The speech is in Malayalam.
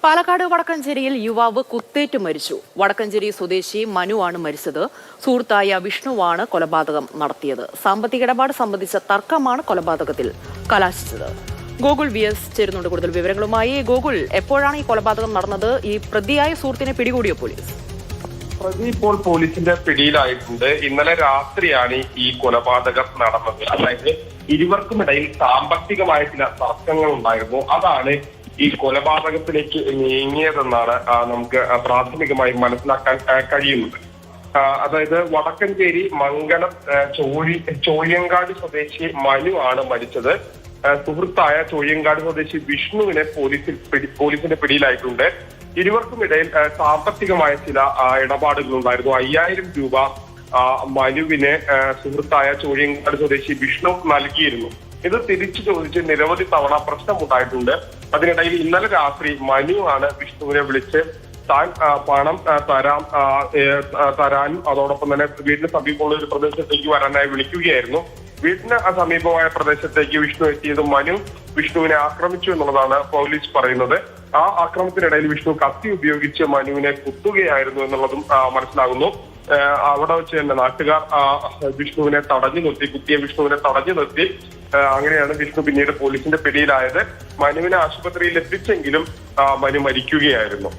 പാലക്കാട് വടക്കഞ്ചേരിയിൽ യുവാവ് കുത്തേറ്റ് മരിച്ചു. വടക്കഞ്ചേരി സ്വദേശി മനുവാണ് മരിച്ചത്. സുഹൃത്തായ വിഷ്ണുവാണ് കൊലപാതകം നടത്തിയത്. സാമ്പത്തിക ഇടപാട് സംബന്ധിച്ച തർക്കമാണ് കൊലപാതകത്തിൽ കലാശിച്ചത്. ഗോകുൽ VS ചേരുന്നുണ്ട് കൂടുതൽ വിവരങ്ങളുമായി. ഗോകുൽ, എപ്പോഴാണ് ഈ കൊലപാതകം നടന്നത്? ഈ പ്രതിയായ സുഹൃത്തിനെ പിടികൂടിയോ പോലീസ്? പ്രതി ഇപ്പോൾ പോലീസിന്റെ പിടിയിലായിട്ടുണ്ട്. ഇന്നലെ രാത്രിയാണ് ഈ കൊലപാതകം നടന്നത്. അതായത് ഇരുവർക്കുമിടയിൽ സാമ്പത്തികമായ ചില തർക്കങ്ങൾ ഉണ്ടായിരുന്നു. അതാണ് ഈ കൊലപാതകത്തിലേക്ക് നീങ്ങിയതെന്നാണ് നമുക്ക് പ്രാഥമികമായി മനസ്സിലാക്കാൻ കഴിയുന്നത്. അതായത് വടക്കഞ്ചേരി മംഗലം ചോഴിയങ്കാട് സ്വദേശി മനു ആണ് മരിച്ചത്. സുഹൃത്തായ ചോഴിയങ്കാട് സ്വദേശി വിഷ്ണുവിനെ പോലീസിന്റെ പിടിയിലായിട്ടുണ്ട്. ഇരുവർക്കുമിടയിൽ സാമ്പത്തികമായ ചില ഇടപാടുകൾ ഉണ്ടായിരുന്നു. 5000 രൂപ മനുവിന് സുഹൃത്തായ ചോഴിയങ്കാട് സ്വദേശി വിഷ്ണു നൽകിയിരുന്നു. ഇത് തിരിച്ചു ചോദിച്ച് നിരവധി തവണ പ്രശ്നമുണ്ടായിട്ടുണ്ട്. അതിനിടയിൽ ഇന്നലെ രാത്രി മനു ആണ് വിഷ്ണുവിനെ വിളിച്ച് താൻ പണം തരാനും അതോടൊപ്പം തന്നെ വീടിന് സമീപമുള്ള ഒരു പ്രദേശത്തേക്ക് വരാനായി വിളിക്കുകയായിരുന്നു. വീടിന് സമീപമായ പ്രദേശത്തേക്ക് വിഷ്ണു എത്തിയത് മനു വിഷ്ണുവിനെ ആക്രമിച്ചു എന്നുള്ളതാണ് പോലീസ് പറയുന്നത്. ആ ആക്രമണത്തിനിടയിൽ വിഷ്ണു കത്തി ഉപയോഗിച്ച് മനുവിനെ കുത്തുകയായിരുന്നു എന്നുള്ളതും മനസ്സിലാകുന്നു. അവിടെ വെച്ച് തന്നെ നാട്ടുകാർ വിഷ്ണുവിനെ തടഞ്ഞു നിർത്തി, കുത്തിയ വിഷ്ണുവിനെ തടഞ്ഞു നിർത്തി. അങ്ങനെയാണ് വിഷ്ണു പിന്നീട് പോലീസിന്റെ പിടിയിലായത്. മനുവിനെ ആശുപത്രിയിൽ എത്തിച്ചെങ്കിലും മനു മരിക്കുകയായിരുന്നു.